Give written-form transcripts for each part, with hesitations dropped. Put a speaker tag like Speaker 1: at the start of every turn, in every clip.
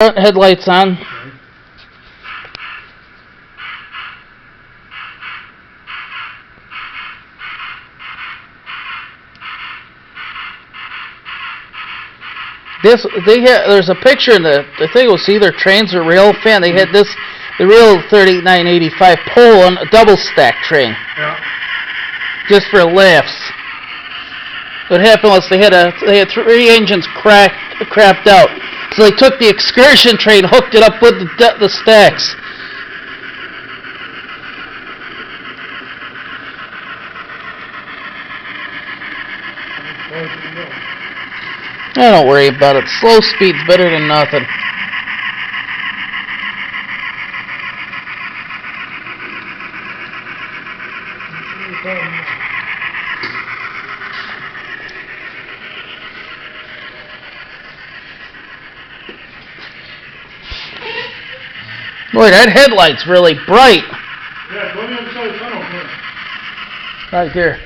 Speaker 1: Headlights on. There's a picture in the I think it was either trains or rail fan. They had the real 3985 pole on a double stack train.
Speaker 2: Yeah.
Speaker 1: Just for laughs. What happened was they had three engines crapped out. So they took the excursion train, hooked it up with the stacks. Don't worry about it. Slow speed's better than nothing. Boy, that headlight's really bright.
Speaker 2: Yeah, go on the other side of the tunnel here.
Speaker 1: Right there.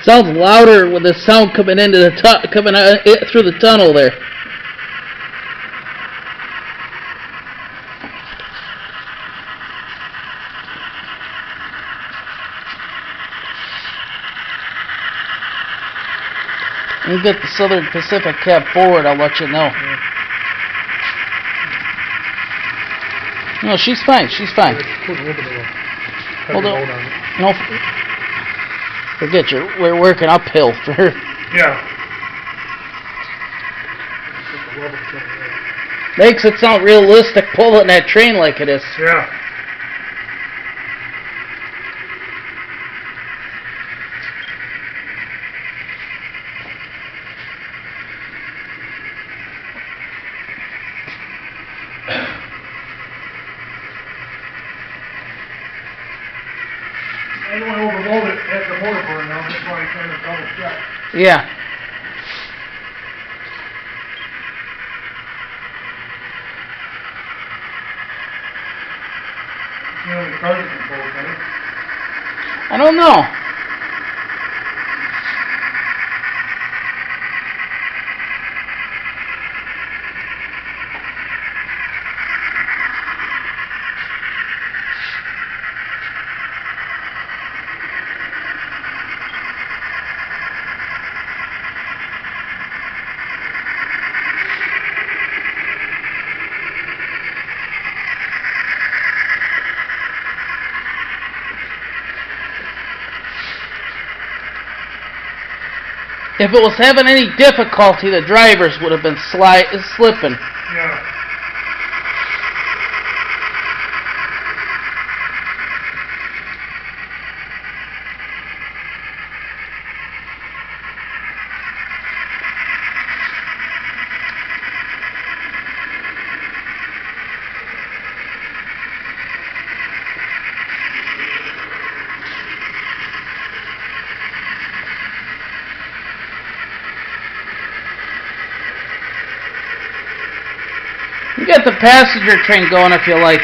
Speaker 1: Sounds louder with the sound coming into the coming out through the tunnel there. When you get the Southern Pacific cab forward, I'll let you know.
Speaker 2: Yeah.
Speaker 1: No, she's fine. She's fine.
Speaker 2: Hold on.
Speaker 1: No. Forget you. We're working uphill for her.
Speaker 2: Yeah.
Speaker 1: Makes it sound realistic pulling that train like it is.
Speaker 2: Yeah. I don't want to overload it at the motor burn now, that's why I kind of double check.
Speaker 1: Yeah.
Speaker 2: You know, the car's controlled, right?
Speaker 1: I don't know. If it was having any difficulty, the drivers would have been slipping.
Speaker 2: Yeah.
Speaker 1: You get the passenger train going if you like.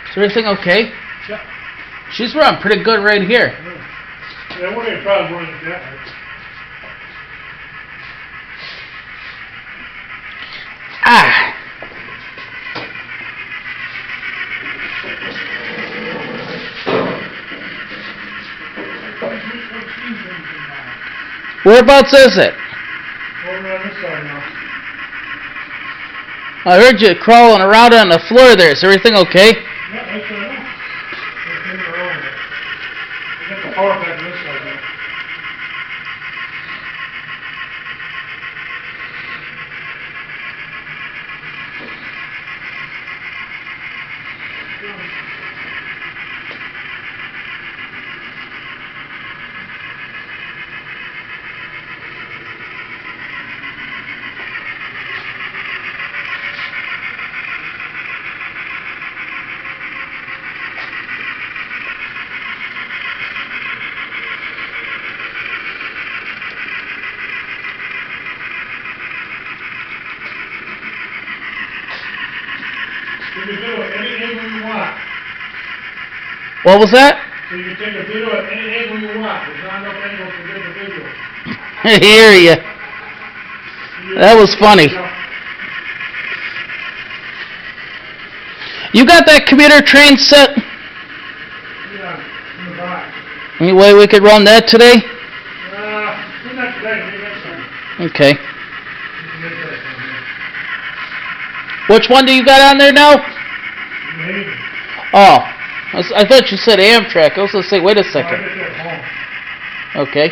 Speaker 1: Is everything okay?
Speaker 2: Yeah.
Speaker 1: She's running pretty good right here.
Speaker 2: Yeah, I wouldn't have tried running it that way.
Speaker 1: Ah! Whereabouts is it?
Speaker 2: Over on this side now.
Speaker 1: I heard you crawling around on the floor there. Is everything okay?
Speaker 2: Yeah, that's what I know. Everything's all over there. We got the power back on this side now. You can do it any angle you want.
Speaker 1: What was that?
Speaker 2: So you can take a video at any angle you want. There's not enough angles to make a video.
Speaker 1: I hear you. That was funny. You got that commuter train set?
Speaker 2: Yeah, in the back.
Speaker 1: Any way we could run that today?
Speaker 2: Not today, maybe next time.
Speaker 1: Okay.
Speaker 2: You can make that one,
Speaker 1: Which one do you got on there now?
Speaker 2: yeah. Maybe.
Speaker 1: Oh, I thought you said Amtrak. I was going to say, wait a
Speaker 2: I
Speaker 1: second.
Speaker 2: get that home.
Speaker 1: Okay.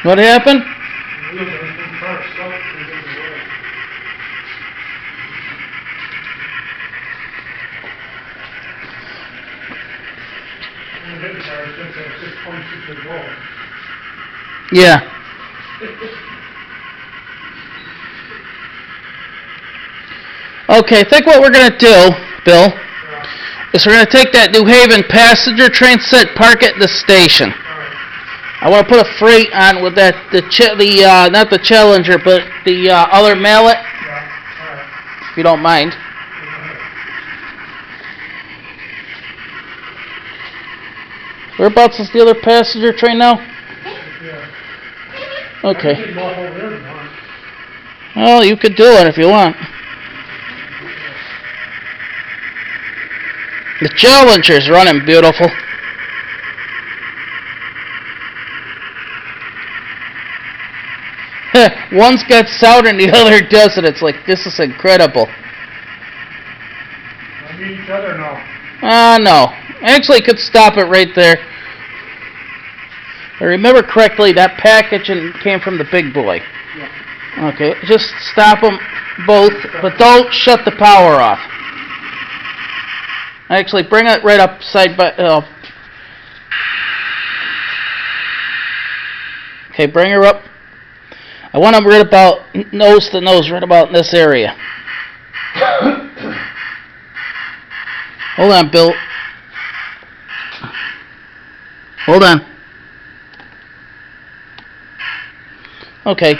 Speaker 1: What happened?
Speaker 2: Look, there's been cars stuck in the way. When you hit the car, it's going to 6.6 years old.
Speaker 1: Yeah. Okay, I think what we're going to do, Bill, is we're going to take that New Haven passenger train set, park it at the station. I want to put a freight on with that, not the Challenger, but the other mallet,
Speaker 2: Yeah, alright.
Speaker 1: if you don't mind. Whereabouts is the other passenger train now?
Speaker 2: Yeah. I
Speaker 1: Okay.
Speaker 2: can walk over there if you want.
Speaker 1: Well, you could do it if you want. The Challenger's running beautiful. One's got sound and the other doesn't. It's like, this is incredible.
Speaker 2: I meet each other now.
Speaker 1: No. Actually, could stop it right there. If I remember correctly, that package came from the big boy.
Speaker 2: Yeah.
Speaker 1: Okay, just stop them both, but don't shut the power off. Actually, bring it right up side by... Okay, bring her up. I want them right about nose to nose, right about in this area. Hold on, Bill. Hold on. Okay.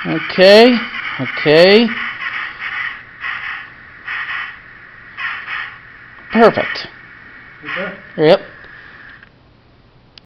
Speaker 1: Okay. Okay. Perfect.
Speaker 2: Okay.
Speaker 1: Yep.